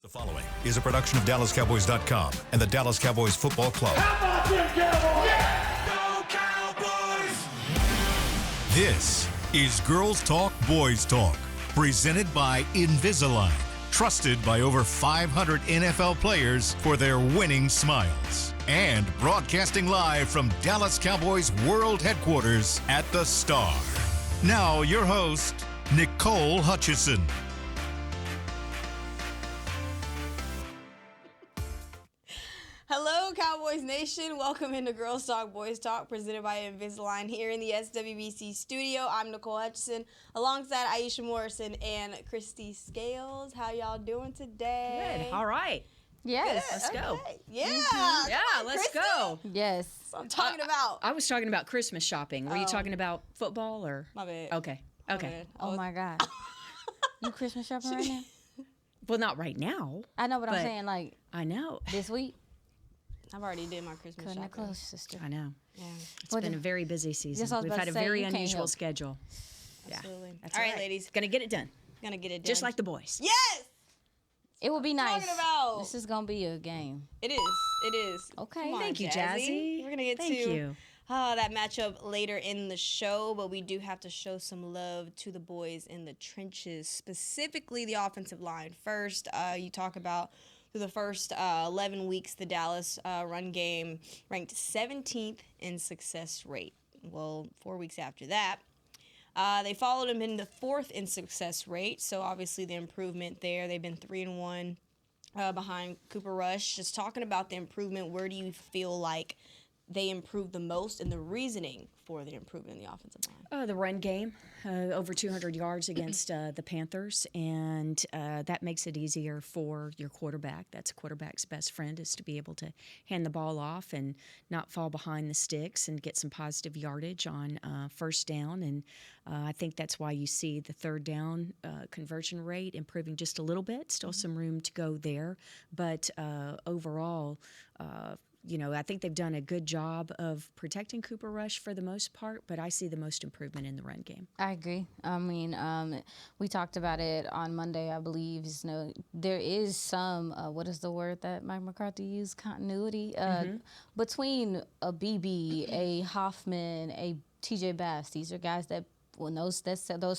The following is a production of DallasCowboys.com and the Dallas Cowboys Football Club. How about them Cowboys? Yeah! Go Cowboys! This is Girls Talk, Boys Talk, presented by Invisalign, trusted by over 500 NFL players for their winning smiles. And broadcasting live from Dallas Cowboys World Headquarters at the Star. Now, your host, Nicole Hutchison. Hello, Cowboys Nation. Welcome into Girls Talk, Boys Talk, presented by Invisalign here in the SWBC studio. I'm Nicole Hutchison, alongside Aisha Morrison and Christy Scales. How y'all doing today? Good. All right. Yes. Good. Let's go. Okay. Yeah. Mm-hmm. Yeah, Come on, let's Christy. go. Yes. That's what I'm talking about. I was talking about Christmas shopping. Were you Oh. talking about football or? My bad. Okay. My Okay. bad. Oh my God. You Christmas shopping right now? Well, not right now. I know, but I'm But- saying like I know. this week. I've already did my Christmas Cutting it shopping. close, sister. I know. Yeah, It's Well, been a then- very busy season. Yes, I was We've about had to a say, very you can't unusual help. schedule. absolutely. That's All right, right. ladies. Gonna get it done. Gonna get it done. Just like the boys. Yes! It will be nice. Talking about. This is gonna be a game. It is. It is. Okay. Come on, Thank you, Jazzy. We're gonna get Thank to you. that matchup later in the show, but we do have to show some love to the boys in the trenches, specifically the offensive line. First, you talk about through the first 11 weeks, the Dallas run game ranked 17th in success rate. Well, 4 weeks after that, they followed him in the 4th in success rate, so obviously the improvement there. They've been 3-1 behind Cooper Rush. Just talking about the improvement, where do you feel like they improved the most and the reasoning for the improvement in the offensive line? The run game, over 200 yards against the Panthers, and that makes it easier for your quarterback. That's a quarterback's best friend, is to be able to hand the ball off and not fall behind the sticks and get some positive yardage on first down. And I think that's why you see the third down conversion rate improving just a little bit. Still some room to go there, but overall, I think they've done a good job of protecting Cooper Rush for the most part, but I see the most improvement in the run game. I agree. I mean, we talked about it on Monday, I believe. There is some, what is the word that Mike McCarthy used? Continuity between a BB, a Hoffman, a TJ Bass. These are guys that when those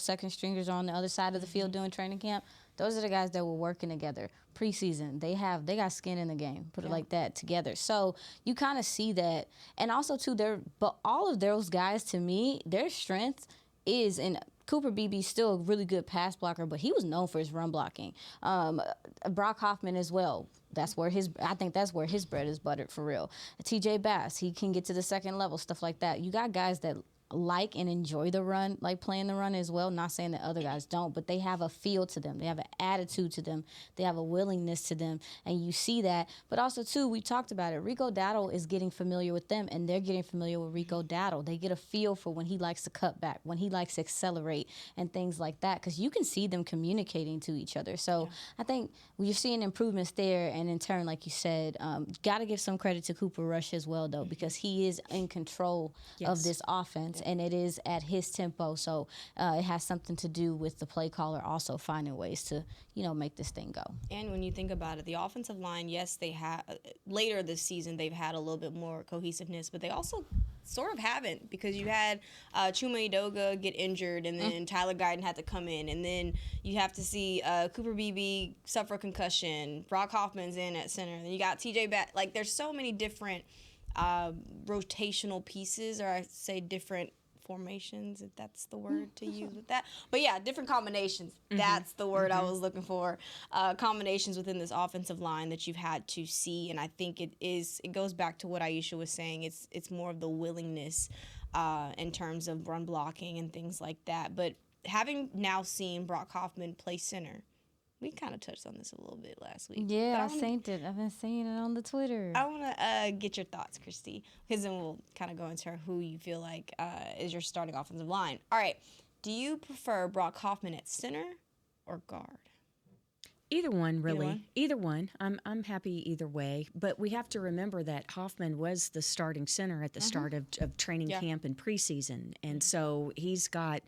second stringers are on the other side of the field doing training camp, those are the guys that were working together preseason. They got skin in the game, put it like that, together. So you kind of see that, and also too, but all of those guys, to me, their strength is in. Cooper Beebe's still a really good pass blocker, but he was known for his run blocking. Brock Hoffman as well. I think that's where his bread is buttered for real. TJ Bass, he can get to the second level, stuff like that. You got guys that like and enjoy the run, like playing the run as well. Not saying that other guys don't, but they have a feel to them. They have an attitude to them. They have a willingness to them, and you see that. But also, too, we talked about it. Rico Dowdle is getting familiar with them, and they're getting familiar with Rico Dowdle. They get a feel for when he likes to cut back, when he likes to accelerate, and things like that, because you can see them communicating to each other. So I think you're seeing improvements there, and in turn, like you said, got to give some credit to Cooper Rush as well, though, because he is in control of this offense. And it is at his tempo, so it has something to do with the play caller also finding ways to, make this thing go. And when you think about it, the offensive line, yes, they have later this season they've had a little bit more cohesiveness, but they also sort of haven't, because you had Chuma Edoga get injured, and then Tyler Guyton had to come in, and then you have to see Cooper Beebe suffer a concussion. Brock Hoffman's in at center, and you got TJ Bat. Like, there's so many different rotational pieces, or I say different formations, if that's the word to use with that. But yeah, different combinations. That's the word I was looking for. Combinations within this offensive line that you've had to see, and I think it goes back to what Aisha was saying. It's more of the willingness in terms of run blocking and things like that. But having now seen Brock Hoffman play center, we kind of touched on this a little bit last week. Yeah, I've been seeing it on the Twitter. I want to get your thoughts, Christy, because then we'll kind of go into who you feel like is your starting offensive line. All right. Do you prefer Brock Hoffman at center or guard? Either one, really. Either one. I'm happy either way. But we have to remember that Hoffman was the starting center at the start of training camp and preseason. And so he's got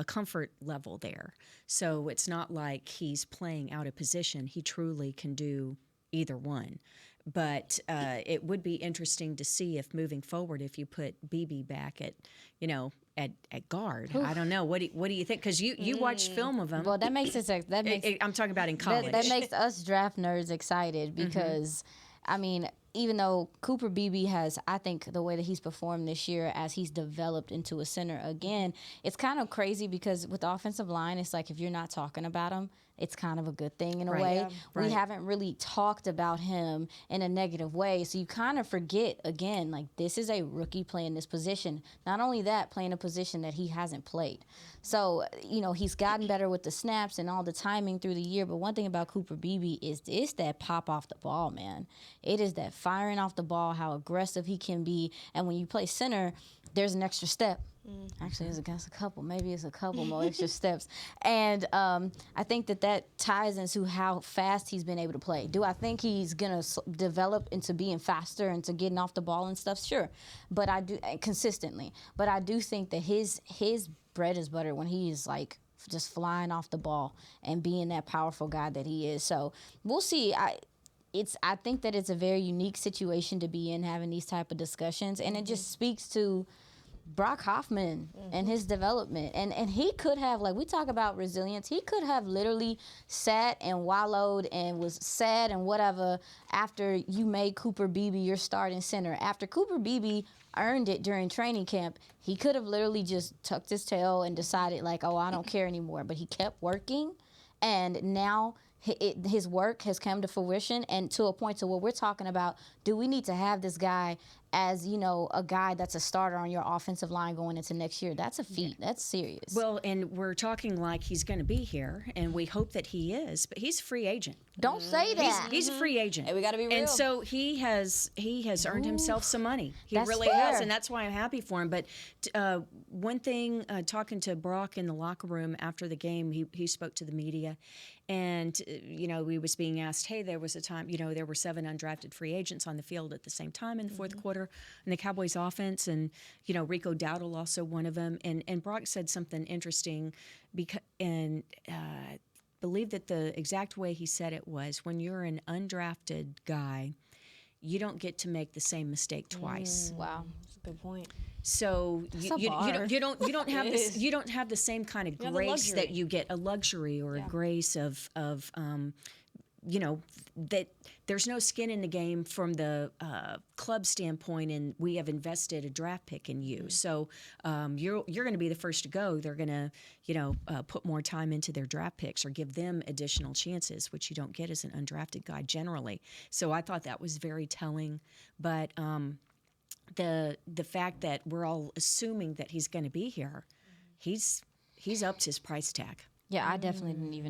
a comfort level there. So it's not like he's playing out of position. He truly can do either one. But it would be interesting to see if moving forward, if you put BB back at, at guard. I don't know. What do you think? Because you watched film of him. Well, that makes it. I'm talking about in college. That makes us draft nerds excited because, I mean, even though Cooper Beebe has, I think, the way that he's performed this year as he's developed into a center again, it's kind of crazy because with the offensive line, it's like if you're not talking about him, it's kind of a good thing in a way. Yeah, right. We haven't really talked about him in a negative way. So you kind of forget, again, like this is a rookie playing this position. Not only that, playing a position that he hasn't played. So, he's gotten better with the snaps and all the timing through the year. But one thing about Cooper Beebe is it's that pop off the ball, man. It is that firing off the ball, how aggressive he can be. And when you play center, there's an extra step. Actually, it's against a couple. Maybe it's a couple more extra steps. And I think that ties into how fast he's been able to play. Do I think he's going to develop into being faster and to getting off the ball and stuff? Sure. But I do consistently. But I do think that his bread is butter when he is like just flying off the ball and being that powerful guy that he is. So we'll see. I think that it's a very unique situation to be in, having these type of discussions. And it just speaks to Brock Hoffman and his development. And he could have, like we talk about resilience, he could have literally sat and wallowed and was sad and whatever after you made Cooper Beebe your starting center. After Cooper Beebe earned it during training camp, he could have literally just tucked his tail and decided like, oh, I don't care anymore. But he kept working, and now his work has come to fruition and to a point to where we're talking about, do we need to have this guy as, a guy that's a starter on your offensive line going into next year? That's a feat. Yeah. That's serious. Well, and we're talking like he's going to be here, and we hope that he is, but he's a free agent. Don't say that. He's a free agent. Hey, we got to be real. And so he has earned himself some money. He That's really fair. has, and that's why I'm happy for him. But one thing, talking to Brock in the locker room after the game, he spoke to the media, and, he was being asked, hey, there was a time, there were 7 undrafted free agents on the field at the same time in the fourth quarter in the Cowboys offense, and, Rico Dowdle also one of them. And Brock said something interesting, believe that the exact way he said it was, when you're an undrafted guy, you don't get to make the same mistake twice. Wow. That's a good point. So you don't have this, you don't have the same kind of grace that you get, a luxury or a grace of that there's no skin in the game from the club standpoint, and we have invested a draft pick in you. So you're going to be the first to go. They're going to put more time into their draft picks or give them additional chances, which you don't get as an undrafted guy generally. So I thought that was very telling. But the fact that we're all assuming that he's going to be here, he's upped his price tag. Yeah, I definitely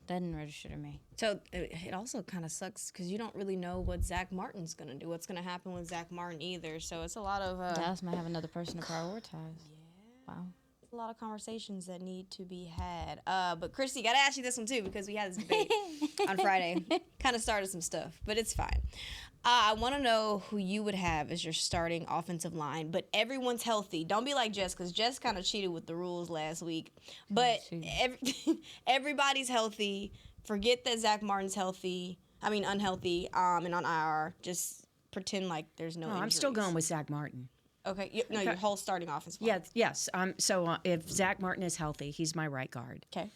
that didn't register to me. So it also kind of sucks because you don't really know what Zach Martin's going to do, what's going to happen with Zach Martin either. So it's a lot of... Dallas might have another person to prioritize. Yeah. Wow. A lot of conversations that need to be had. But Christy, got to ask you this one too, because we had this debate on Friday. Kind of started some stuff, but it's fine. I want to know who you would have as your starting offensive line, but everyone's healthy. Don't be like Jess, because Jess kind of cheated with the rules last week. But everybody's healthy. Forget that Zach Martin's unhealthy, and on IR. Just pretend like there's no injuries. I'm still going with Zach Martin. Okay. Your whole starting offensive line. Yeah. Yes. So if Zach Martin is healthy, he's my right guard. Okay.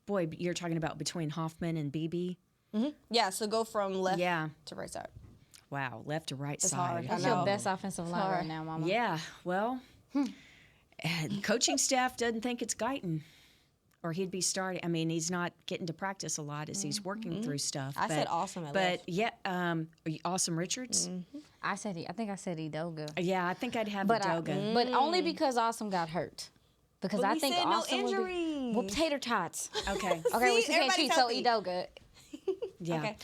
Boy, you're talking about between Hoffman and BB. Mm-hmm. Yeah. So go from left to right side. Wow, left to right That's side. hard. That's your best offensive line right now, Mama. Yeah. Well, coaching staff doesn't think it's Guyton, or he'd be starting. I mean, he's not getting to practice a lot as he's working through stuff. I said Awesome at left. But yeah, Awesome Richards. Mm-hmm. I think I said Edoga. Yeah, I think I'd have But Edoga. but only because Awesome got hurt. Because But I we think said no Awesome would be, injuries. well, tater tots. Okay. Okay, we See, can't cheat. everybody's So healthy. Edoga. Yeah. Okay.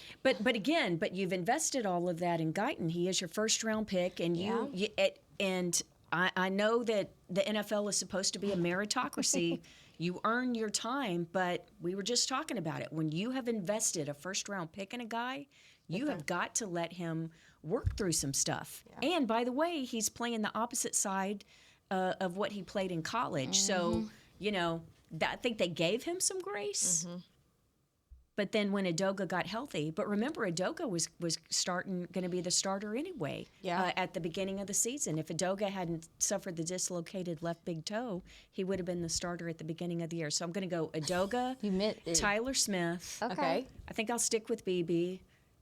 But you've invested all of that in Guyton. He is your first round pick, and I know that the NFL is supposed to be a meritocracy. You earn your time, but we were just talking about it. When you have invested a first round pick in a guy, you have got to let him work through some stuff. Yeah. And by the way, he's playing the opposite side of what he played in college. So, I think they gave him some grace. But then when Udoka got healthy, but remember, Udoka was going to be the starter anyway at the beginning of the season. If Udoka hadn't suffered the dislocated left big toe, he would have been the starter at the beginning of the year. So I'm going to go Udoka, Tyler Smith. Okay. I think I'll stick with BB,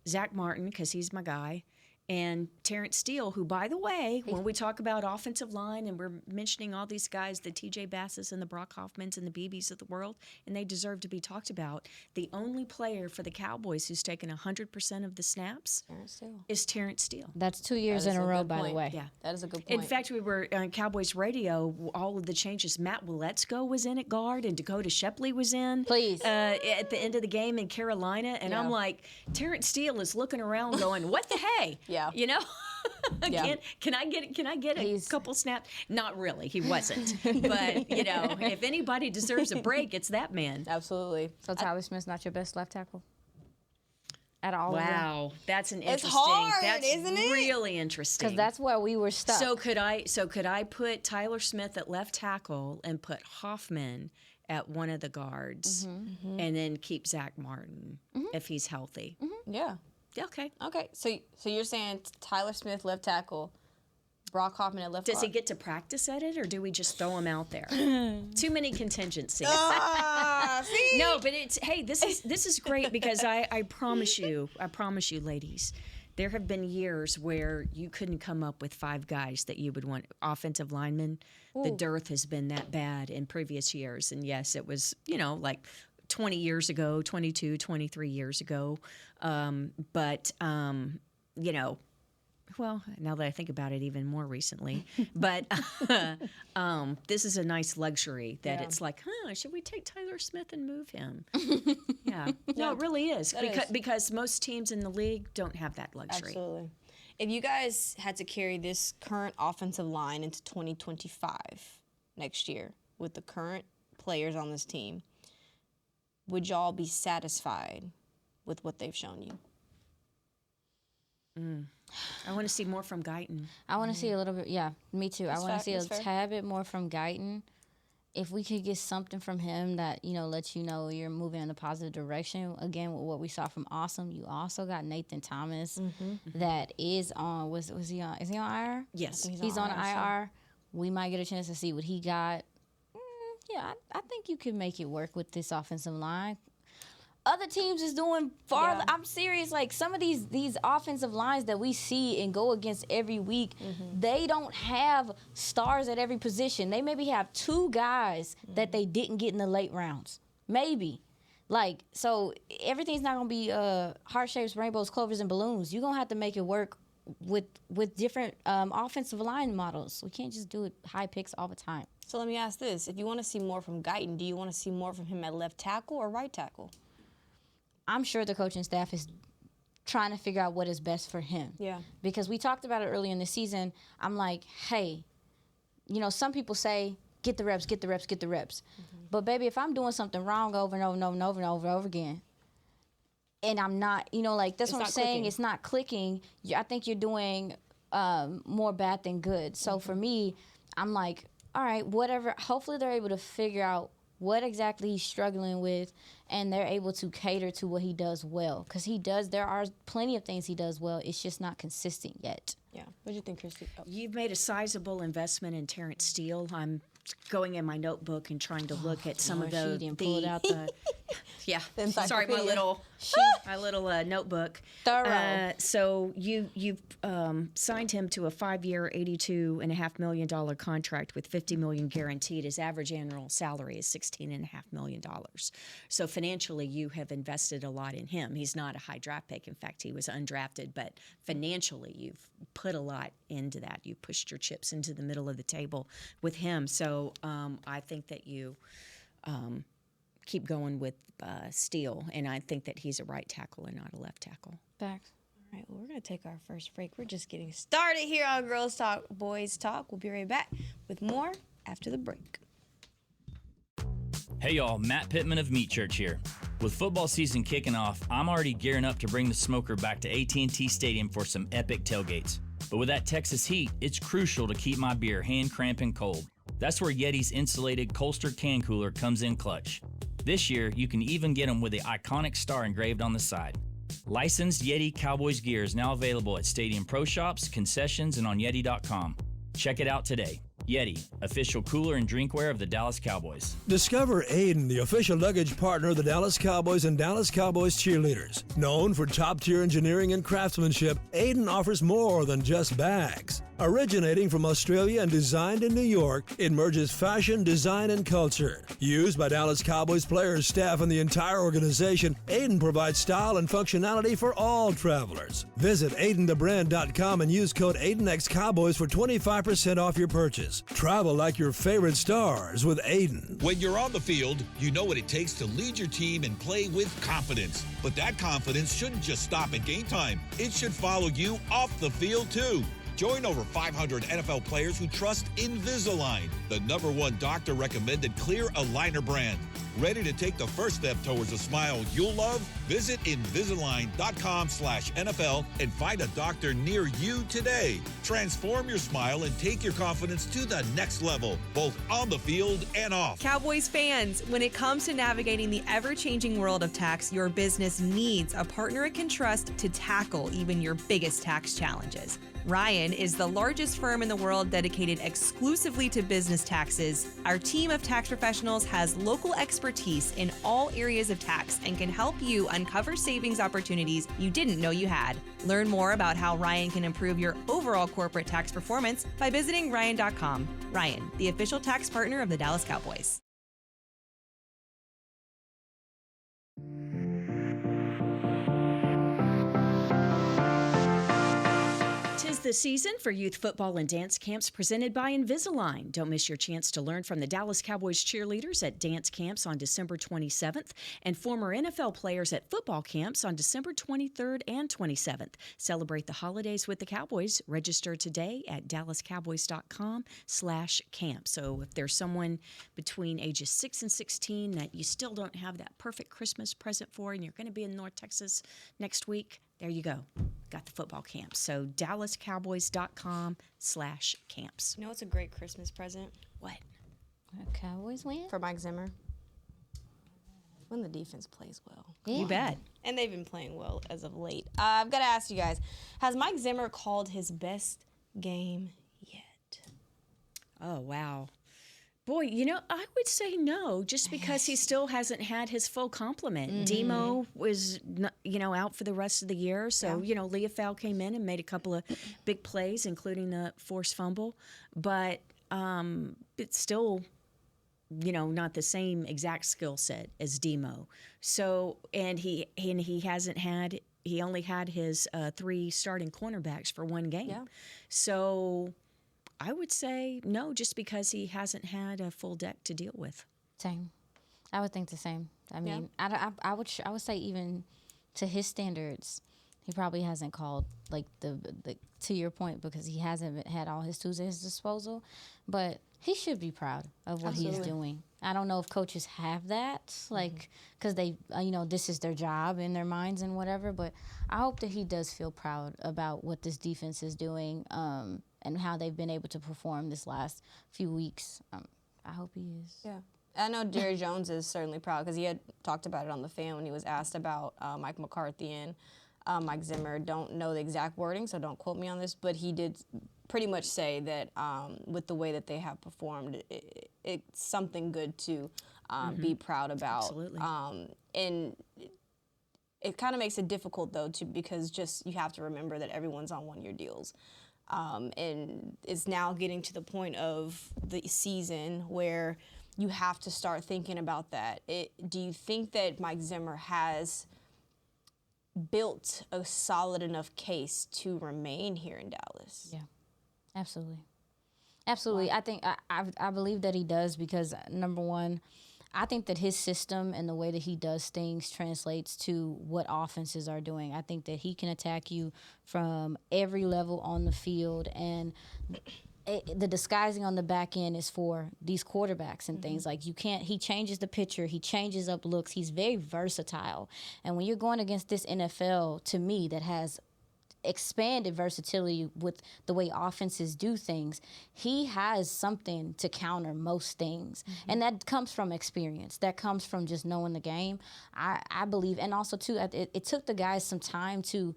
Zach Martin, because he's my guy, and Terrence Steele, who, by the way, when we talk about offensive line and we're mentioning all these guys, the TJ Basses and the Brock Hoffmans and the BBs of the world, and they deserve to be talked about, the only player for the Cowboys who's taken 100% of the snaps is Terrence Steele. That's 2 years in a row, by the way. Yeah. That is a good point. In fact, we were on Cowboys radio, all of the changes. Matt Waletzko was in at guard, and Dakota Shepley was in. Please. At the end of the game in Carolina, and I'm like, Terrence Steele is looking around going, what the hey? Yeah. Can I get a couple snaps? Not really. He wasn't. But, if anybody deserves a break, it's that man. Absolutely. So Tyler Smith's not your best left tackle? At all? Wow. That's an interesting. It's hard, that's isn't it? really interesting. Because that's where we were stuck. So could I put Tyler Smith at left tackle and put Hoffman at one of the guards and then keep Zach Martin if he's healthy? Yeah. Okay. Okay. So you're saying Tyler Smith left tackle, Brock Hoffman at left guard? Does he get to practice at it, or do we just throw him out there? Too many contingencies. See? No, but this is great because I promise you, ladies, there have been years where you couldn't come up with 5 guys that you would want offensive linemen. Ooh. The dearth has been that bad in previous years, and yes, it was like 20 years ago, 22, 23 years ago. Well, now that I think about it even more recently, but this is a nice luxury that it's like, should we take Tyler Smith and move him? Yeah. No, it really is. Because most teams in the league don't have that luxury. Absolutely. If you guys had to carry this current offensive line into 2025 next year with the current players on this team, would y'all be satisfied with what they've shown you? I want to see more from Guyton. I want to see a little bit. Yeah, me too. I want to see a tad bit more from Guyton. If we could get something from him that lets you're moving in a positive direction. Again, with what we saw from Awesome, you also got Nathan Thomas that is on. Was he on? Is he on IR? Yes, he's on IR. We might get a chance to see what he got. Yeah, I think you can make it work with this offensive line. Other teams is doing far. Yeah. I'm serious. Like some of these offensive lines that we see and go against every week, they don't have stars at every position. They maybe have 2 guys that they didn't get in the late rounds. Maybe. So everything's not going to be heart shapes, rainbows, clovers, and balloons. You're going to have to make it work with different offensive line models. We can't just do it high picks all the time. So let me ask this. If you want to see more from Guyton, do you want to see more from him at left tackle or right tackle? I'm sure the coaching staff is trying to figure out what is best for him. Yeah. Because we talked about it early in the season. I'm like, hey, some people say, get the reps, get the reps, get the reps. But, baby, if I'm doing something wrong over and over and over and over and over and over again, and I'm not, that's what I'm saying, it's not clicking, I think you're doing more bad than good. So, for me, I'm like, all right, whatever. Hopefully they're able to figure out what exactly he's struggling with, and they're able to cater to what he does well. Because there are plenty of things he does well. It's just not consistent yet. Yeah. What do you think, Christy? Oh. You've made a sizable investment in Terrence Steele. I'm going in my notebook and trying to look at some of pulled out the yeah. Sorry, my little notebook. Thorough. So you've signed him to a 5-year, $82.5 million contract with $50 million guaranteed. His average annual salary is $16.5 million. So financially, you have invested a lot in him. He's not a high draft pick. In fact, he was undrafted. But financially, you've put a lot into that. You pushed your chips into the middle of the table with him. So I think that you keep going with Steele, and I think that he's a right tackle and not a left tackle. Facts. All right, well, we're going to take our first break. We're just getting started here on Girls Talk, Boys Talk. We'll be right back with more after the break. Hey y'all, Matt Pittman of Meat Church here. With football season kicking off, I'm already gearing up to bring the smoker back to AT&T Stadium for some epic tailgates. But with that Texas heat, it's crucial to keep my beer hand cramping cold. That's where Yeti's insulated Colster can cooler comes in clutch. This year, you can even get them with the iconic star engraved on the side. Licensed Yeti Cowboys gear is now available at Stadium Pro Shops, concessions, and on Yeti.com. Check it out today. Yeti, official cooler and drinkware of the Dallas Cowboys. Discover Aiden, the official luggage partner of the Dallas Cowboys and Dallas Cowboys cheerleaders. Known for top-tier engineering and craftsmanship, Aiden offers more than just bags. Originating from Australia and designed in New York, it merges fashion, design, and culture. Used by Dallas Cowboys players, staff, and the entire organization, Aiden provides style and functionality for all travelers. Visit AidenTheBrand.com and use code AidenXCowboys for 25% off your purchase. Travel like your favorite stars with Aiden. When you're on the field, you know what it takes to lead your team and play with confidence. But that confidence shouldn't just stop at game time. It should follow you off the field, too. Join over 500 NFL players who trust Invisalign, the #1 doctor-recommended clear aligner brand. Ready to take the first step towards a smile you'll love? Visit Invisalign.com/NFL and find a doctor near you today. Transform your smile and take your confidence to the next level, both on the field and off. Cowboys fans, when it comes to navigating the ever-changing world of tax, your business needs a partner it can trust to tackle even your biggest tax challenges. Ryan is the largest firm in the world dedicated exclusively to business taxes. Our team of tax professionals has local expertise in all areas of tax and can help you uncover savings opportunities you didn't know you had. Learn more about how Ryan can improve your overall corporate tax performance by visiting Ryan.com. Ryan, the official tax partner of the Dallas Cowboys. 'Tis the season for youth football and dance camps presented by Invisalign. Don't miss your chance to learn from the Dallas Cowboys cheerleaders at dance camps on December 27th and former NFL players at football camps on December 23rd and 27th. Celebrate the holidays with the Cowboys. Register today at dallascowboys.com/camp. So if there's someone between ages 6 and 16 that you still don't have that perfect Christmas present for and you're going to be in North Texas next week, there you go. Got the football camp. So dallascowboys.com/camps. You know, it's a great Christmas present. What? Cowboys win? For Mike Zimmer. When the defense plays well. Yeah. You bet. And they've been playing well as of late. I've got to ask you guys, has Mike Zimmer called his best game yet? Oh, wow. Boy, you know, I would say no, just because he still hasn't had his full complement. Demo was, out for the rest of the year. So, Leofau came in and made a couple of big plays, including the forced fumble. But it's still, not the same exact skill set as Demo. So, and he only had his 3 starting cornerbacks for one game. Yeah. So I would say no, just because he hasn't had a full deck to deal with. Same. I would think the same. I mean, I would say even to his standards, he probably hasn't called like the to your point, because he hasn't had all his tools at his disposal. But he should be proud of what he's doing. I don't know if coaches have that, like, because they, this is their job in their minds and whatever. But I hope that he does feel proud about what this defense is doing. And how they've been able to perform this last few weeks. I hope he is. Yeah. I know Jerry Jones is certainly proud because he had talked about it on The Fan when he was asked about Mike McCarthy and Mike Zimmer. Don't know the exact wording, so don't quote me on this, but he did pretty much say that with the way that they have performed, it's something good to be proud about. Absolutely. And it kind of makes it difficult, though, because just you have to remember that everyone's on one-year deals. And it's now getting to the point of the season where you have to start thinking about that. Do you think that Mike Zimmer has built a solid enough case to remain here in Dallas? Yeah, absolutely. Absolutely. Wow. I think I believe that he does because, number one, I think that his system and the way that he does things translates to what offenses are doing. I think that he can attack you from every level on the field, and the disguising on the back end is for these quarterbacks and things. Like, he changes the picture, he changes up looks, he's very versatile. And when you're going against this NFL, to me, that has expanded versatility with the way offenses do things, he has something to counter most things. And that comes from experience. That comes from just knowing the game, I believe. And also, too, it took the guys some time to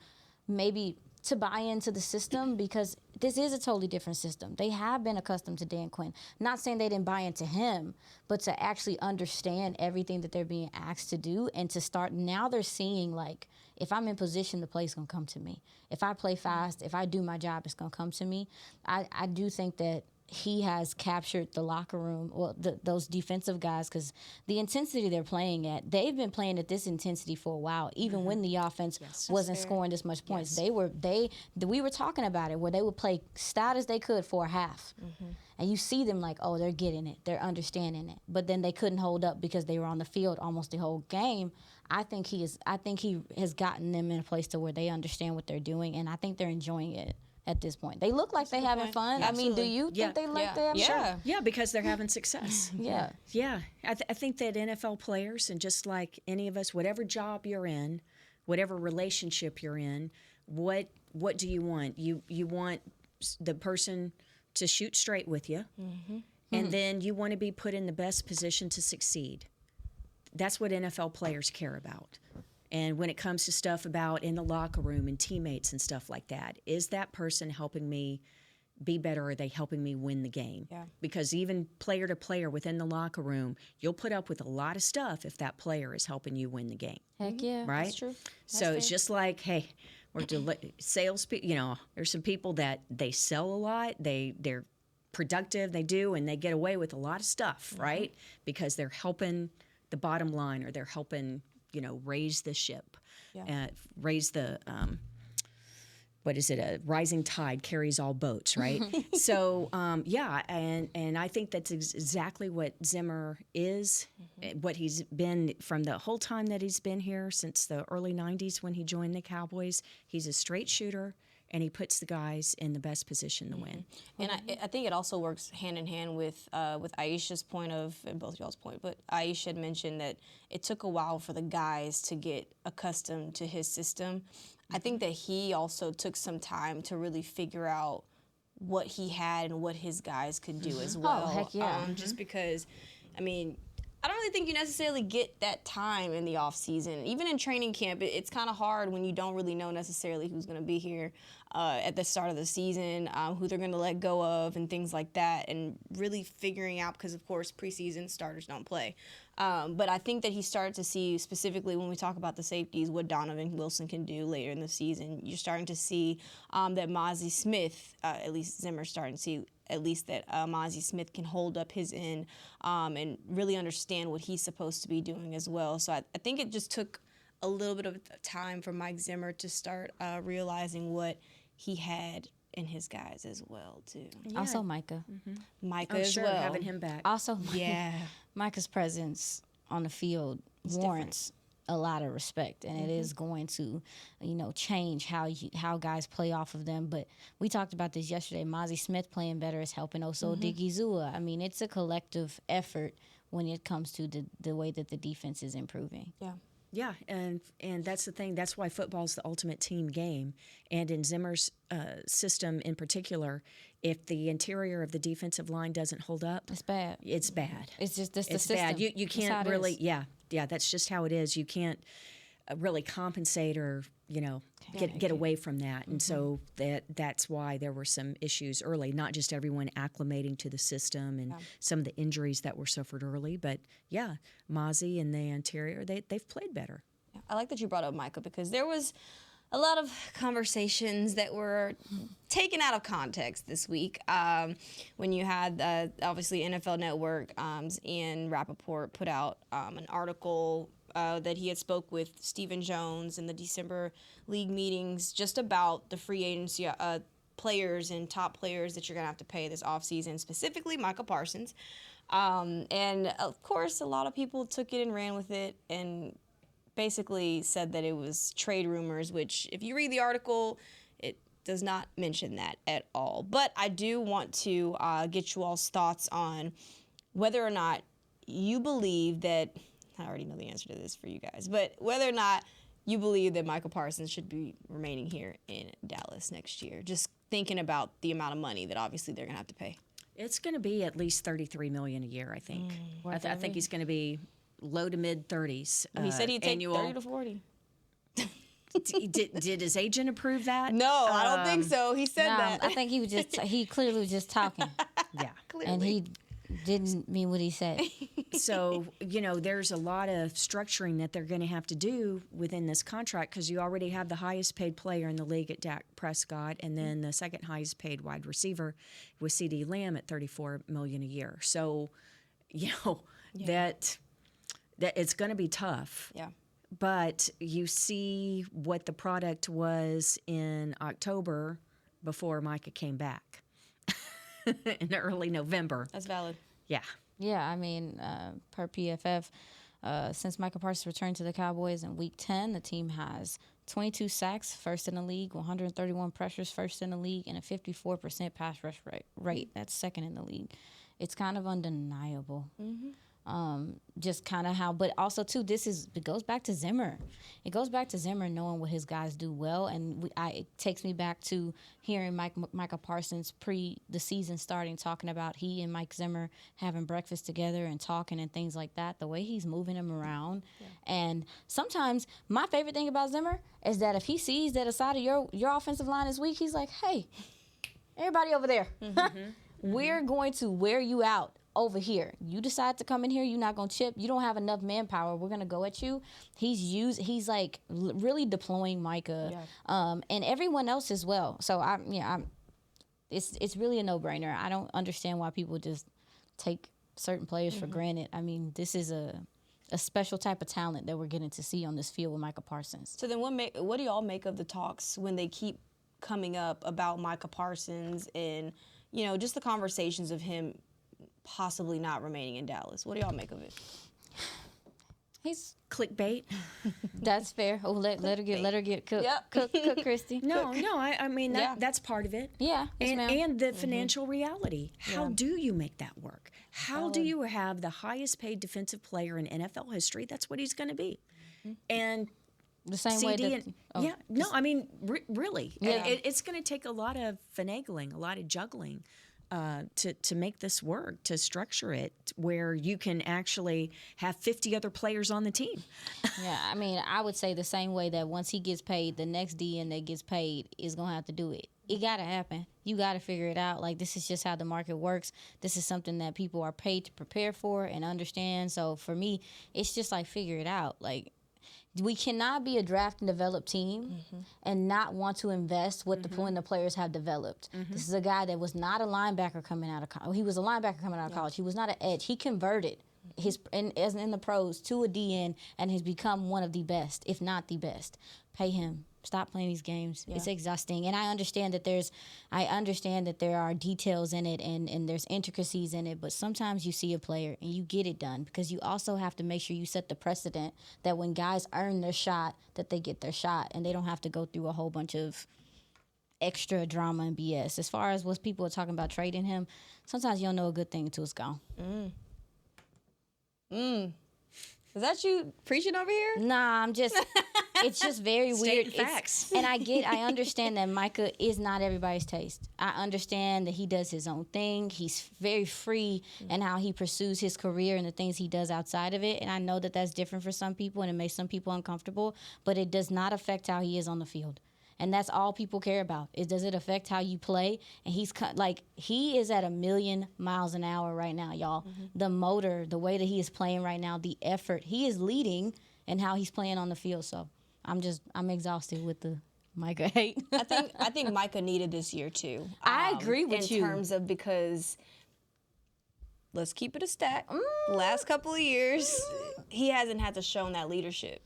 maybe to buy into the system, because this is a totally different system. They have been accustomed to Dan Quinn. Not saying they didn't buy into him, but to actually understand everything that they're being asked to do, and to start, now they're seeing, like, if I'm in position, the play's going to come to me. If I play fast, if I do my job, it's going to come to me. I do think that he has captured the locker room, well, those defensive guys, because the intensity they're playing at, they've been playing at this intensity for a while, even when the offense wasn't scoring this much points. We were talking about it, where they would play stout as they could for a half. And you see them like, oh, they're getting it, they're understanding it. But then they couldn't hold up because they were on the field almost the whole game. I think he has gotten them in a place to where they understand what they're doing, and I think they're enjoying it at this point. They look like they're having fun. Yeah, I mean, do you think they look they're having fun? Yeah, because they're having success. Yeah. Yeah. I think that NFL players, and just like any of us, whatever job you're in, whatever relationship you're in, what do you want? You want the person to shoot straight with you, and then you want to be put in the best position to succeed. That's what NFL players care about. And when it comes to stuff about in the locker room and teammates and stuff like that, is that person helping me be better? Or are they helping me win the game? Yeah. Because even player to player within the locker room, you'll put up with a lot of stuff if that player is helping you win the game. Heck yeah. Right? That's true. So it's just like, hey, we're sales people. You know, there's some people that they sell a lot. They're productive. They do, and they get away with a lot of stuff, right? Because they're helping the bottom line, or they're helping, raise the ship, raise the, a rising tide carries all boats, right? So, and I think that's exactly what Zimmer is, what he's been from the whole time that he's been here, since the early 90s when he joined the Cowboys. He's a straight shooter, and he puts the guys in the best position to win. And I think it also works hand in hand with Aisha's point and both y'all's point, but Aisha had mentioned that it took a while for the guys to get accustomed to his system. I think that he also took some time to really figure out what he had and what his guys could do as well. Oh, heck yeah. Just because, I mean, I don't really think you necessarily get that time in the off season. Even in training camp, it's kind of hard when you don't really know necessarily who's going to be here at the start of the season, who they're going to let go of, and things like that, and really figuring out, because of course preseason starters don't play. But I think that he started to see, specifically when we talk about the safeties, what Donovan Wilson can do later in the season. You're starting to see that Mozzie Smith, at least Zimmer's starting to see, at least that Mozzie Smith can hold up his end and really understand what he's supposed to be doing as well. So I think it just took a little bit of time for Mike Zimmer to start realizing what he had in his guys as well, too. Yeah. Also Micah. Micah as sure, well. having him back. Also, Yeah. Micah's presence on the field warrants a lot of respect, and it is going to, change how guys play off of them. But we talked about this yesterday. Mozzie Smith playing better is helping also Digizua. I mean, it's a collective effort when it comes to the way that the defense is improving. Yeah. Yeah, and that's the thing. That's why football's the ultimate team game. And in Zimmer's system in particular, if the interior of the defensive line doesn't hold up, It's bad. it's bad. It's just the It's system. bad. You That's how can't it really, is. yeah, that's just how it is. You can't really compensate or, get away from that. And so that's why there were some issues early, not just everyone acclimating to the system and some of the injuries that were suffered early. But, yeah, Mozzie and the interior, they've played better. I like that you brought up Micah, because there was a lot of conversations that were taken out of context this week when you had, obviously, NFL Network, Ian Rappaport put out an article that he had spoke with Stephen Jones in the December league meetings just about the free agency players and top players that you're going to have to pay this offseason, specifically Micah Parsons. And, of course, a lot of people took it and ran with it and basically said that it was trade rumors, which if you read the article, it does not mention that at all. But I do want to get you all's thoughts on whether or not you believe that, I already know the answer to this for you guys, but whether or not you believe that Micah Parsons should be remaining here in Dallas next year? Just thinking about the amount of money that obviously they're going to have to pay. It's going to be at least $33 million a year, I think. I think he's going to be low to mid 30s. He said he'd take annual. 30 to 40. Did his agent approve that? No, I don't think so. He said that. I think he clearly was just talking. Yeah. Clearly. And he didn't mean what he said. So, there's a lot of structuring that they're going to have to do within this contract because you already have the highest paid player in the league at Dak Prescott and then the second highest paid wide receiver with CD Lamb at $34 million a year. So, that it's going to be tough. Yeah. But you see what the product was in October before Micah came back in early November. That's valid. Yeah. Yeah, I mean, per PFF, since Micah Parsons returned to the Cowboys in Week 10, the team has 22 sacks, first in the league, 131 pressures, first in the league, and a 54% pass rush rate. That's second in the league. It's kind of undeniable. Mm-hmm. Just kind of how, but also too, it goes back to Zimmer. It goes back to Zimmer knowing what his guys do well, and it takes me back to hearing Micah Parsons the season starting, talking about he and Mike Zimmer having breakfast together and talking and things like that. The way he's moving him around, and sometimes my favorite thing about Zimmer is that if he sees that a side of your offensive line is weak, he's like, "Hey, everybody over there, we're going to wear you out." Over here, you decide to come in here, you're not gonna chip, you don't have enough manpower, we're gonna go at you. He's like really deploying Micah, and everyone else as well. So it's really a no-brainer. I don't understand why people just take certain players for granted. I mean, this is a special type of talent that we're getting to see on this field with Micah Parsons. So then what do y'all make of the talks when they keep coming up about Micah Parsons and, just the conversations of him possibly not remaining in Dallas? What do y'all make of it? He's clickbait. That's fair. Oh, let her get cook, cook, Christy. No, I mean that's part of it. Yeah, and the financial reality. How do you make that work? How do you have the highest paid defensive player in NFL history? That's what he's going to be, and the same CD way that really, it's going to take a lot of finagling, a lot of juggling. To make this work, to structure it where you can actually have 50 other players on the team. Yeah, I mean, I would say the same way that once he gets paid, the next DN that gets paid is going to have to do it. It got to happen. You got to figure it out. Like, this is just how the market works. This is something that people are paid to prepare for and understand. So for me, it's just like, figure it out. Like, we cannot be a draft and develop team and not want to invest when the players have developed. This is a guy that was not a linebacker coming out of college. He was a linebacker coming out of college. He was not an edge. He converted in the pros to a DN and has become one of the best, if not the best. Pay him. Stop playing these games. Yeah. It's exhausting. And I understand that there are details in it and there's intricacies in it, but sometimes you see a player and you get it done because you also have to make sure you set the precedent that when guys earn their shot, that they get their shot and they don't have to go through a whole bunch of extra drama and BS. As far as what people are talking about trading him, sometimes you don't know a good thing until it's gone. Is that you preaching over here? Nah, it's just very weird. Facts. And I understand that Micah is not everybody's taste. I understand that he does his own thing. He's very free in how he pursues his career and the things he does outside of it. And I know that that's different for some people and it makes some people uncomfortable, but it does not affect how he is on the field. And that's all people care about. Does it affect how you play? And he is at 1,000,000 miles an hour right now, y'all. The motor, the way that he is playing right now, the effort, he is leading in how he's playing on the field. So I'm exhausted with the Micah hate. I think Micah needed this year too. I agree with you. In terms of because let's keep it a stack. Last couple of years, he hasn't had to show that leadership.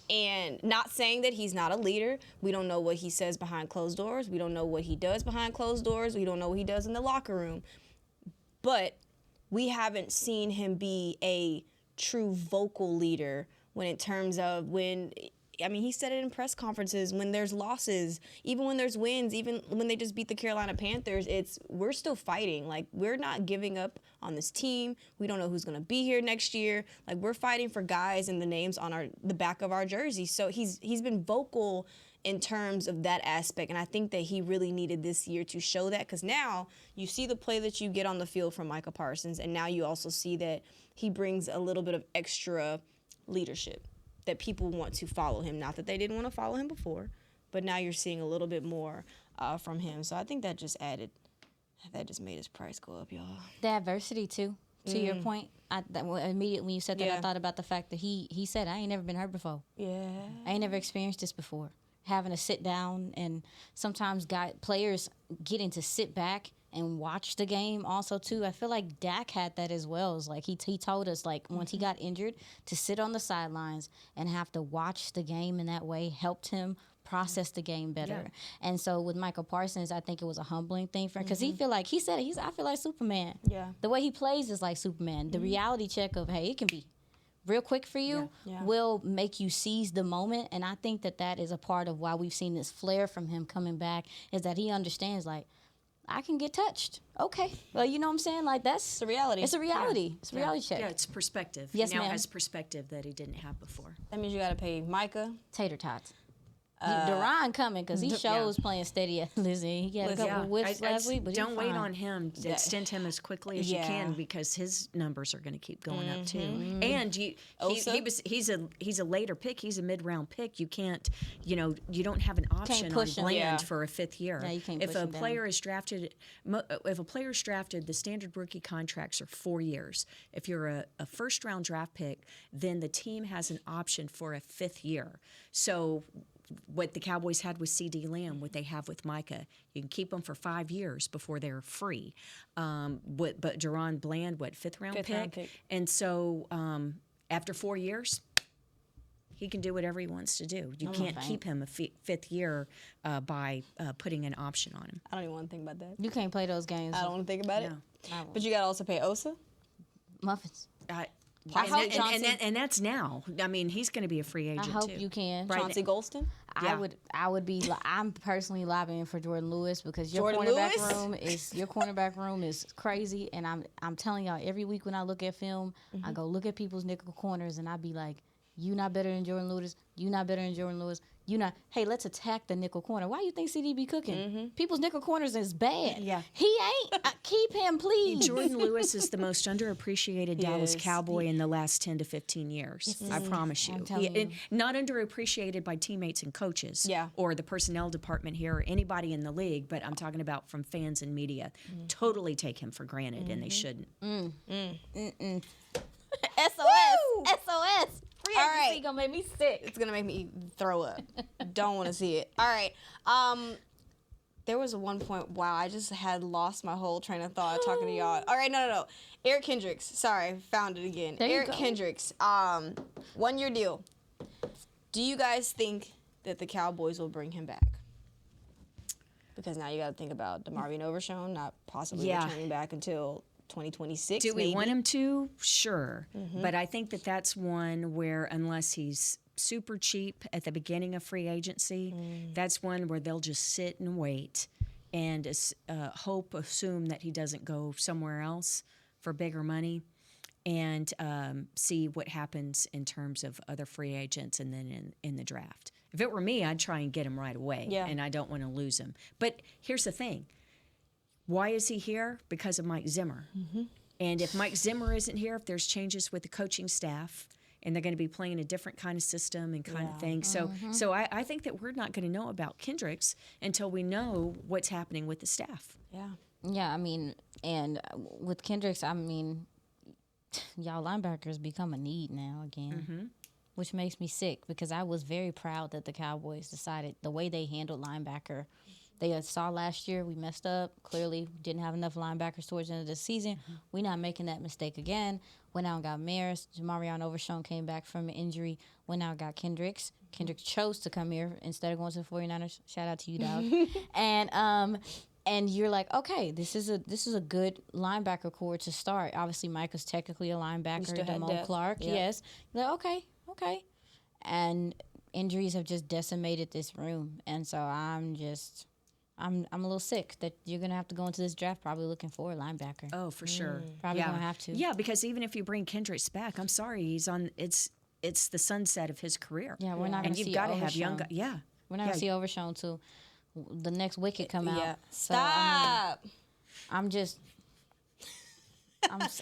And not saying that he's not a leader. We don't know what he says behind closed doors. We don't know what he does behind closed doors. We don't know what he does in the locker room. But we haven't seen him be a true vocal leader when he said it in press conferences when there's losses, even when there's wins, even when they just beat the Carolina Panthers, we're still fighting. Like, we're not giving up on this team. We don't know who's going to be here next year. Like, we're fighting for guys and the names on the back of our jerseys. So he's been vocal in terms of that aspect, and I think that he really needed this year to show that, because now you see the play that you get on the field from Micah Parsons, and now you also see that he brings a little bit of extra leadership that people want to follow him. Not that they didn't want to follow him before, but now you're seeing a little bit more from him. So I think that just made his price go up, y'all. The adversity, too, to your point. Immediately when you said that, I thought about the fact that he said, I ain't never been hurt before. Yeah. I ain't never experienced this before. Having to sit down, and sometimes players getting to sit back and watch the game also too. I feel like Dak had that as well. It's like he told us, like, once he got injured, to sit on the sidelines and have to watch the game in that way helped him process the game better. Yeah. And so with Micah Parsons, I think it was a humbling thing for him, because I feel like Superman. Yeah. The way he plays is like Superman. The reality check of, hey, it can be real quick for you will make you seize the moment. And I think that is a part of why we've seen this flair from him coming back, is that he understands, like, I can get touched. Okay. Well, you know what I'm saying? Like, that's the reality. It's a reality. Yeah. It's a reality check. Yeah, it's perspective. Yes, he now ma'am. has perspective that he didn't have before. That means you got to pay Micah. Tater tots. Duran coming, because he shows playing steady. Listen, he had a couple of whiffs last week, but don't wait on him. Extend him as quickly as you can, because his numbers are going to keep going up too. And he's a later pick. He's a mid-round pick. You can't, you don't have an option on Bland for a fifth year. Yeah, you can't if push a him player is drafted, the standard rookie contracts are 4 years. If you're a first-round draft pick, then the team has an option for a fifth year. So what the Cowboys had with C.D. Lamb, what they have with Micah, you can keep them for 5 years before they're free. But Deron Bland, fifth round pick? And so after 4 years, he can do whatever he wants to do. You can't keep him a fifth year by putting an option on him. I don't even want to think about that. You can't play those games. I don't want to think about it. But you got to also pay Osa. Muffins. And that's now. I mean, he's going to be a free agent. I hope you can. Right. Chauncey Golston. I'm personally lobbying for Jordan Lewis, because your cornerback room is crazy. And I'm telling y'all, every week when I look at film, I go look at people's nickel corners, and I be like, you not better than Jordan Lewis. You not better than Jordan Lewis. You not. Hey, let's attack the nickel corner. Why you think CD be cooking? People's nickel corners is bad. Yeah. He ain't. Keep him, please. Jordan Lewis is the most underappreciated Dallas Cowboy in the last 10 to 15 years. I promise you. I'm telling you. Not underappreciated by teammates and coaches or the personnel department here or anybody in the league, but I'm talking about from fans and media. Totally take him for granted, and they shouldn't. SOS. SOS. All right. Gonna make me sick. It's gonna make me throw up. Don't want to see it. All right. There was one point. Wow, I just had lost my whole train of thought talking to y'all. All right, no. Eric Kendricks. Sorry, found it again. Eric Kendricks. 1 year deal. Do you guys think that the Cowboys will bring him back? Because now you got to think about DeMarvion Overshown not possibly returning back until 2026. Do we want him to? Sure. But I think that's one where, unless he's super cheap at the beginning of free agency, that's one where they'll just sit and wait and assume that he doesn't go somewhere else for bigger money, and see what happens in terms of other free agents and then in the draft. If it were me, I'd try and get him right away, and I don't want to lose him. But here's the thing. Why is he here? Because of Mike Zimmer. And if Mike Zimmer isn't here, if there's changes with the coaching staff, and they're going to be playing a different kind of system and kind of thing. So I think that we're not going to know about Kendricks until we know what's happening with the staff. Yeah, I mean, and with Kendricks, I mean, y'all linebackers become a need now again, which makes me sick, because I was very proud that the Cowboys decided the way they handled linebacker. They saw last year we messed up. Clearly, didn't have enough linebackers towards the end of the season. We're not making that mistake again. Went out and got Maris. Jamarion Overshown came back from an injury. Went out and got Kendricks. Kendricks chose to come here instead of going to the 49ers. Shout out to you, dog. And you're like, okay, this is a good linebacker core to start. Obviously, Micah's technically a linebacker. Damone Clark, yes. You're like, okay. And injuries have just decimated this room, and so I'm a little sick that you're gonna have to go into this draft probably looking for a linebacker. Oh, for sure. Probably gonna have to. Yeah, because even if you bring Kendricks back, I'm sorry, he's on. It's the sunset of his career. Yeah, we're not gonna and see you've got to have young Overshown. guys. Yeah, We're not gonna see Overshown till the next wicket come out. Yeah. So, I Stop. mean,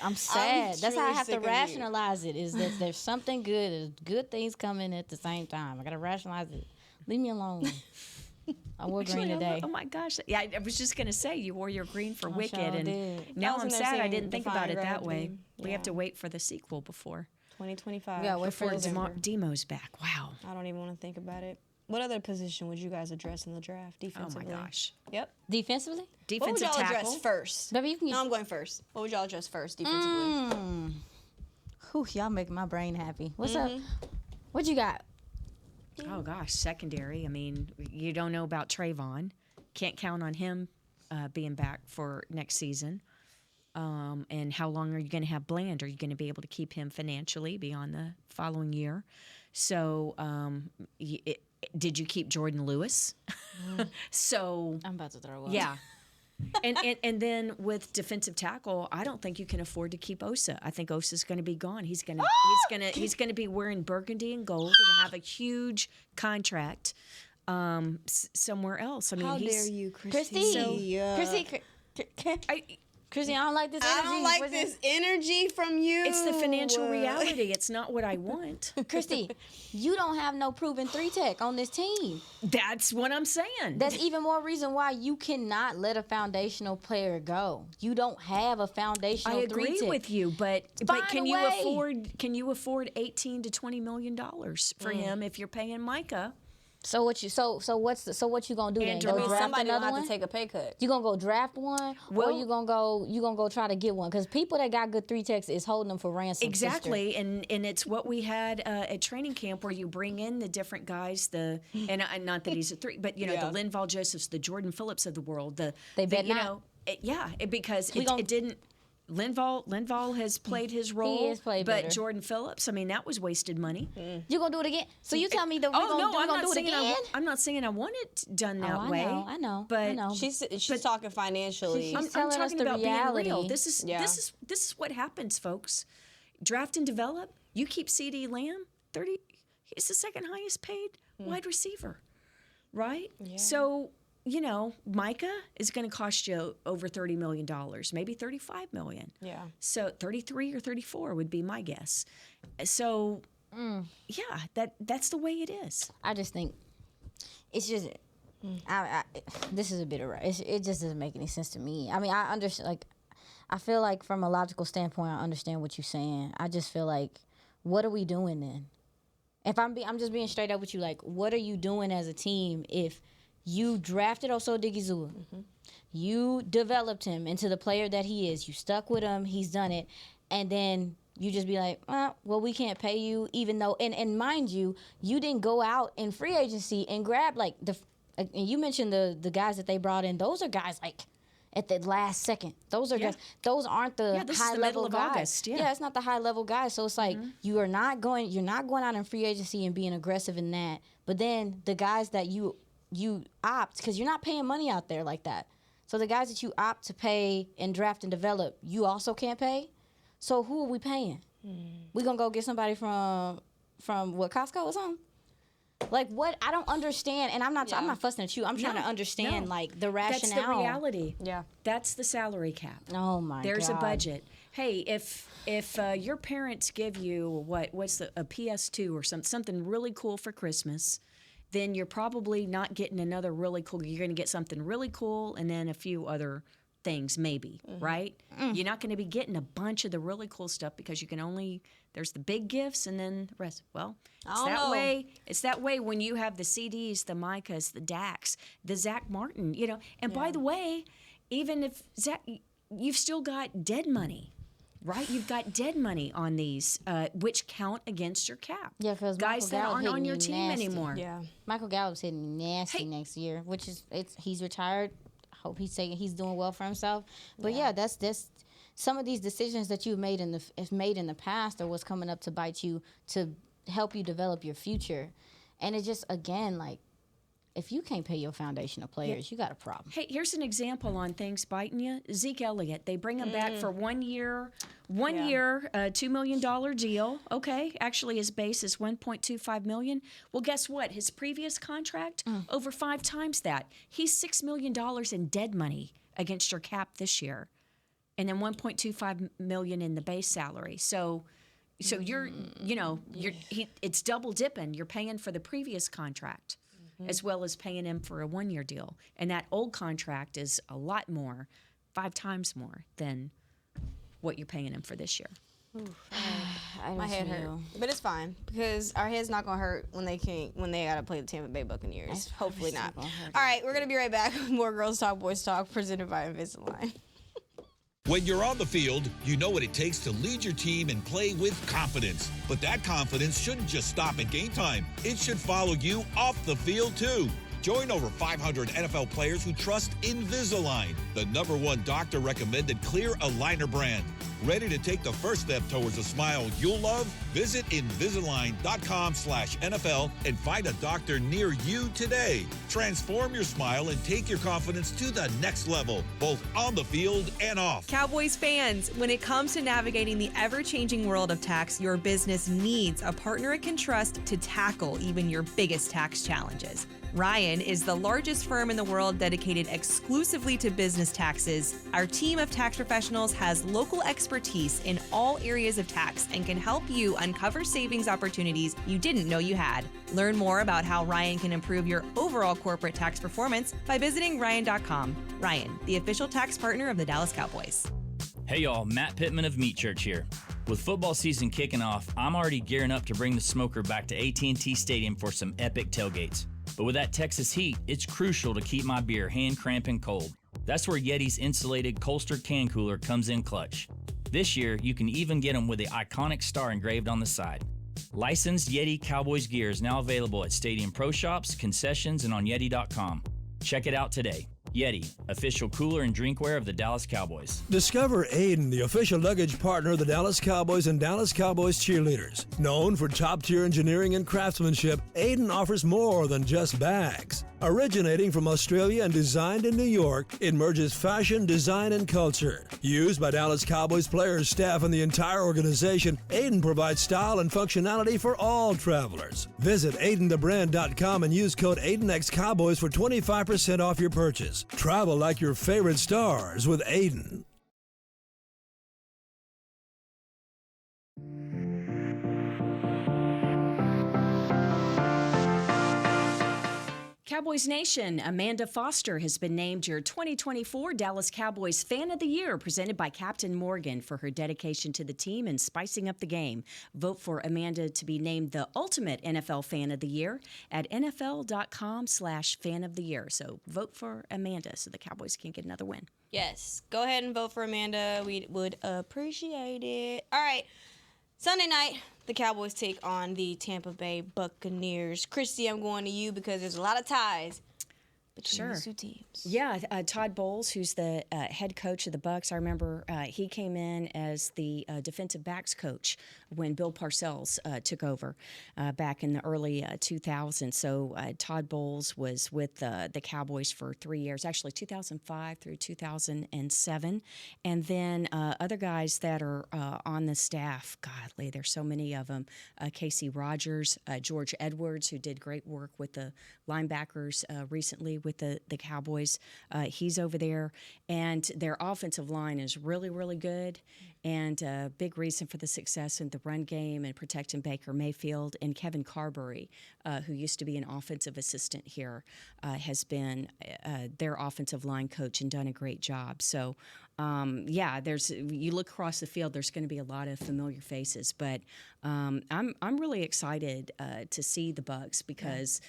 I'm sad. That's how I truly have sick to of you. rationalize it. Is that there's something good, there's good things coming at the same time. I gotta rationalize it. Leave me alone. I wore green Actually, today. oh my gosh! Yeah, I was just gonna say you wore your green for Wicked, sure and did. now I was I'm in there sad I saying didn't think about Defying it that way. Gravity. We have Yeah. to wait for the sequel before 2025. Yeah, wait for December. Demo's back. Wow. I don't even want to think about it. What other position would you guys address in the draft Oh defensively? my gosh. Yep. Defensively? What would Defensive y'all tackle. address first? Baby, you can No, I'm going first. What would y'all address first defensively? Whew, y'all making my brain happy. What's up? What you got? Oh gosh, secondary. I mean, you don't know about Trayvon. Can't count on him being back for next season. And how long are you going to have Bland? Are you going to be able to keep him financially beyond the following year? So, did you keep Jordan Lewis? So, I'm about to throw up. yeah. and then with defensive tackle, I don't think you can afford to keep Osa. I think Osa's going to be gone. He's going to be wearing burgundy and gold and have a huge contract somewhere else. I mean, How he's, dare you, Christy? Chrissy, I don't like this energy. I don't like What's this energy from you. It's the financial reality. It's not what I want. Christy, you don't have no proven 3-tech on this team. That's what I'm saying. That's even more reason why you cannot let a foundational player go. You don't have a foundational I agree 3-tech. with you, but Find can a you way. afford $18 to $20 million for him if you're paying Micah? So what you gonna do then? And Go I mean, draft somebody will another have one? to take a pay cut. You gonna go draft one, or Well- you gonna go try to get one? Because people that got good 3-techs is holding them for ransom. Exactly, and it's what we had at training camp where you bring in the different guys, and not that he's a 3, but the Linval Josephs, the Jordan Phillips of the world, They bet not. Because We gon- it didn't. Linval has played his role, has played but better. Jordan Phillips, I mean, that was wasted money. You gonna do it again? So you tell me that we're Oh no, I'm gonna not do it saying again? I'm not saying I want it done that I way. know, I know, But I know. She's talking financially. She's I'm telling us talking the about reality. being real. This is Yeah. this is what happens, folks. Draft and develop. You keep CD Lamb 30. He's the second highest paid wide receiver, right? Yeah. So Micah is going to cost you over $30 million, maybe $35 million. Yeah. So 33 or 34 would be my guess. So that's the way it is. I just think it's just. This is a bit of it just doesn't make any sense to me. I mean, I understand. Like, I feel like from a logical standpoint, I understand what you're saying. I just feel like, what are we doing then? If I'm just being straight up with you. Like, what are you doing as a team if you drafted Oso Digizua, you developed him into the player that he is, you stuck with him, he's done it, and then you just be like, well, we can't pay you, even though, and mind you, you didn't go out in free agency and grab and you mentioned the guys that they brought in. Those are guys like at the last second. Those are guys. Those aren't the this is high the middle level of guys. August, yeah. It's not the high level guys. So it's like you're not going out in free agency and being aggressive in that. But then the guys that you opt, because you're not paying money out there like that. So the guys that you opt to pay and draft and develop, you also can't pay. So who are we paying? We gonna go get somebody from what, Costco or something? Like, what? I don't understand, and I'm not fussing at you. I'm trying to understand like the rationale. That's the reality. Yeah. That's the salary cap. Oh my There's God. a budget. Hey, if your parents give you what's a PS2 or something really cool for Christmas, then you're probably not getting another really cool. You're going to get something really cool and then a few other things maybe, right? You're not going to be getting a bunch of the really cool stuff because you can only, there's the big gifts and then the rest. Well, it's that way when you have the CDs, the Micahs, the Dax, the Zach Martin, And by the way, even if Zach, you've still got dead money. Right, you've got dead money on these, which count against your cap. Yeah, because guys that aren't on your team anymore. Yeah. Michael Gallup's hitting nasty next year, which is he's retired. I hope he's doing well for himself. But yeah, that's some of these decisions that you've made in the past are what's coming up to bite you to help you develop your future. And it just, again, like, if you can't pay your foundational players, you got a problem. Hey, here's an example on things biting you. Zeke Elliott, they bring him back for 1 year, $2 million deal. Okay, actually his base is $1.25 million. Well, guess what? His previous contract, over 5 times that. He's $6 million in dead money against your cap this year, and then $1.25 million in the base salary. So you're, it's double dipping. You're paying for the previous contract, as well as paying him for a 1 year deal. And that old contract is a lot more, 5 times more than what you're paying him for this year. My head hurt, but it's fine because our head's not gonna hurt when they gotta play the Tampa Bay Buccaneers. Hopefully not. All right, we're gonna be right back with more Girls Talk Boys Talk presented by Invisalign. When you're on the field, you know what it takes to lead your team and play with confidence. But that confidence shouldn't just stop at game time. It should follow you off the field, too. Join over 500 NFL players who trust Invisalign, the #1 doctor-recommended clear aligner brand. Ready to take the first step towards a smile you'll love? Visit Invisalign.com/NFL and find a doctor near you today. Transform your smile and take your confidence to the next level, both on the field and off. Cowboys fans, when it comes to navigating the ever-changing world of tax, your business needs a partner it can trust to tackle even your biggest tax challenges. Ryan is the largest firm in the world dedicated exclusively to business taxes. Our team of tax professionals has local expertise in all areas of tax and can help you uncover savings opportunities you didn't know you had. Learn more about how Ryan can improve your overall corporate tax performance by visiting Ryan.com. Ryan, the official tax partner of the Dallas Cowboys. Hey y'all, Matt Pittman of Meat Church here. With football season kicking off, I'm already gearing up to bring the smoker back to AT&T Stadium for some epic tailgates. But with that Texas heat, it's crucial to keep my beer hand cramping cold. That's where Yeti's insulated Colster can cooler comes in clutch. This year, you can even get them with the iconic star engraved on the side. Licensed Yeti Cowboys gear is now available at Stadium Pro Shops, concessions, and on Yeti.com. Check it out today. Yeti, official cooler and drinkware of the Dallas Cowboys. Discover Aiden, the official luggage partner of the Dallas Cowboys and Dallas Cowboys cheerleaders. Known for top-tier engineering and craftsmanship, Aiden offers more than just bags. Originating from Australia and designed in New York, it merges fashion, design, and culture. Used by Dallas Cowboys players, staff, and the entire organization, Aiden provides style and functionality for all travelers. Visit AidenTheBrand.com and use code AidenXCowboys for 25% off your purchase. Travel like your favorite stars with Aiden. Cowboys Nation, Amanda Foster has been named your 2024 Dallas Cowboys Fan of the Year, presented by Captain Morgan for her dedication to the team and spicing up the game. Vote for Amanda to be named the ultimate NFL Fan of the Year at NFL.com/Fan of the Year. So vote for Amanda so the Cowboys can get another win. Yes, go ahead and vote for Amanda. We would appreciate it. All right, Sunday night, the Cowboys take on the Tampa Bay Buccaneers. Christy, I'm going to you because there's a lot of ties between these two teams. Yeah, Todd Bowles, who's the head coach of the Bucs, I remember he came in as the defensive backs coach when Bill Parcells took over back in the early 2000s. So Todd Bowles was with the Cowboys for 3 years, actually 2005 through 2007. And then other guys that are on the staff, godly, there's so many of them. Casey Rogers, George Edwards, who did great work with the linebackers recently with the Cowboys. He's over there, and their offensive line is really, really good, and a big reason for the success in the run game and protecting Baker Mayfield. And Kevin Carberry, who used to be an offensive assistant here, has been their offensive line coach and done a great job. So, you look across the field, there's going to be a lot of familiar faces, but I'm really excited to see the Bucs because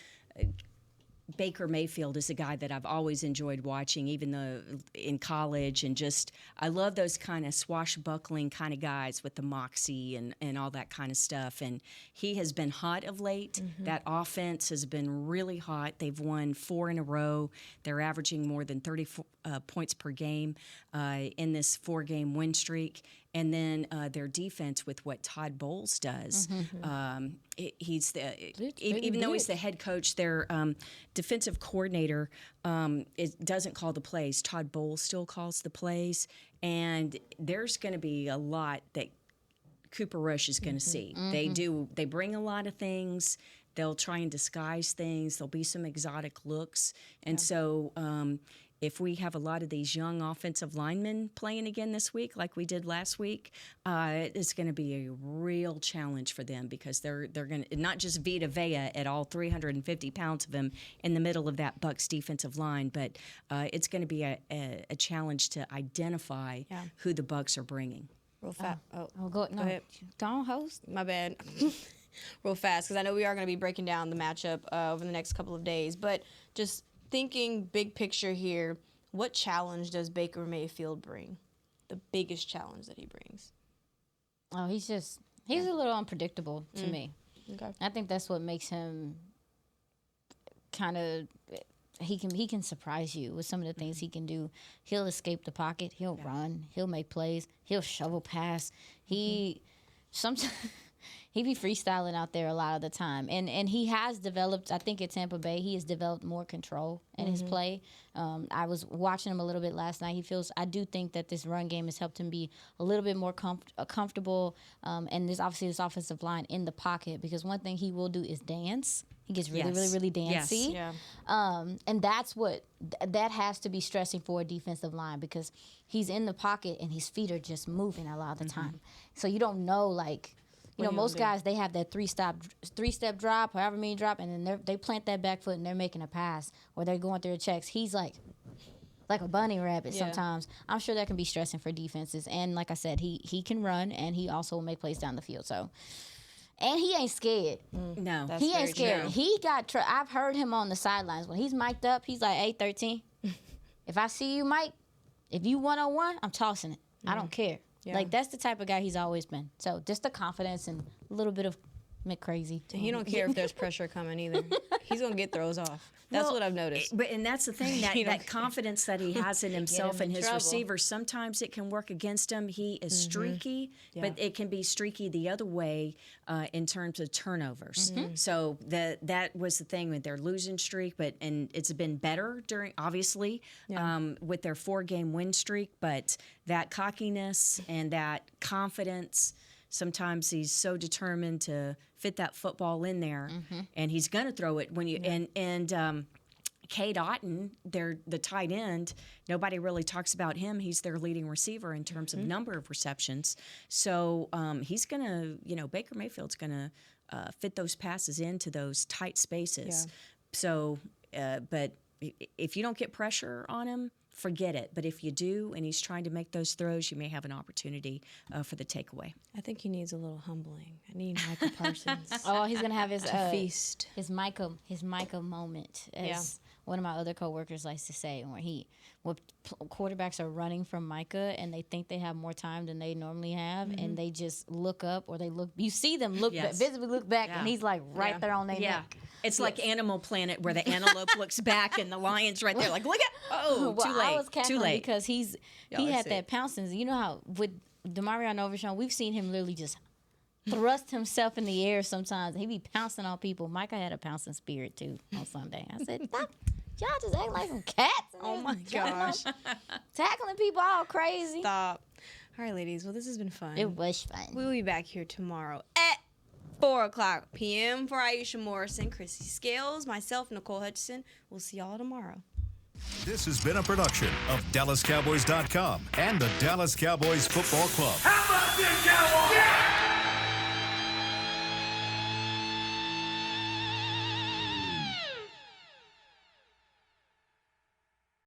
Baker Mayfield is a guy that I've always enjoyed watching, even though in college, and just I love those kind of swashbuckling kind of guys with the moxie and all that kind of stuff. And he has been hot of late. Mm-hmm. That offense has been really hot. They've won 4 in a row. They're averaging more than 30 points per game in this 4-game win streak. And then their defense with what Todd Bowles does. He's even though he's the head coach, their defensive coordinator doesn't call the plays. Todd Bowles still calls the plays, and there's going to be a lot that Cooper Rush is going to see. They bring a lot of things. They'll try and disguise things. There'll be some exotic looks, and so. If we have a lot of these young offensive linemen playing again this week, like we did last week, it's going to be a real challenge for them because they're going to not just Vita Vea at all 350 pounds of him in the middle of that Bucs defensive line, but it's going to be a challenge to identify who the Bucs are bringing. Real fast. Go ahead. Don't host. My bad. Real fast, because I know we are going to be breaking down the matchup over the next couple of days, but just thinking big picture here, what challenge does Baker Mayfield bring? The biggest challenge that he brings? Oh, he's a little unpredictable to me. Okay. I think that's what makes him kind of he can surprise you with some of the things he can do. He'll escape the pocket, he'll run, he'll make plays, he'll shovel pass. Sometimes he be freestyling out there a lot of the time. And he has developed, I think at Tampa Bay, he has developed more control in his play. I was watching him a little bit last night. I do think that this run game has helped him be a little bit more comfortable. And there's obviously this offensive line in the pocket, because one thing he will do is dance. He gets really dancey. Yes. And that has to be stressing for a defensive line, because he's in the pocket and his feet are just moving a lot of the time. So you don't know, like, most guys, they have that three-step drop, however many drop, and then they plant that back foot and they're making a pass, or they're going through the checks. He's like a bunny rabbit sometimes. I'm sure that can be stressing for defenses. And like I said, he can run, and he also will make plays down the field. So, and he ain't scared. No. He ain't scared. True. He got I've heard him on the sidelines. When he's mic'd up, he's like, hey, 13, if I see you, Mike, if you 1-on-1, I'm tossing it. I don't care. Yeah. Like, that's the type of guy he's always been. So just the confidence and a little bit of crazy. He don't care if there's pressure coming either. He's going to get throws off. That's what I've noticed. And that's the thing, that confidence that he has in himself and his trouble. receivers, sometimes it can work against him. He is streaky, but it can be streaky the other way in terms of turnovers. So that was the thing with their losing streak, and it's been better obviously with their 4-game win streak, but that cockiness and that confidence, sometimes he's so determined to fit that football in there, and he's going to throw it when you and Cade Otton, the tight end. Nobody really talks about him. He's their leading receiver in terms of number of receptions. So he's going to, Baker Mayfield's going to fit those passes into those tight spaces. Yeah. So, but if you don't get pressure on him, forget it. But if you do, and he's trying to make those throws, you may have an opportunity for the takeaway. I think he needs a little humbling. I need Micah Parsons. He's gonna have his feast. His Micah moment, as one of my other coworkers likes to say, where quarterbacks are running from Micah and they think they have more time than they normally have, and they just look up, or you see them visibly look back, and he's like right there on their neck. It's like Animal Planet, where the antelope looks back and the lion's right there, like, look at, too late. I was cackling too late. because he had that pouncing. You know how with Demario Overshawn, we've seen him literally just thrust himself in the air sometimes. He be pouncing on people. Micah had a pouncing spirit too on Sunday. I said, stop. Y'all just act like some cats. Oh my gosh. Tackling people all crazy. Stop. All right, ladies. Well, this has been fun. It was fun. We'll be back here tomorrow at 4:00 p.m. for Aisha Morrison, Chrissy Scales, myself, Nicole Hutchison. We'll see y'all tomorrow. This has been a production of DallasCowboys.com and the Dallas Cowboys Football Club. How about this, Cowboys? Yeah!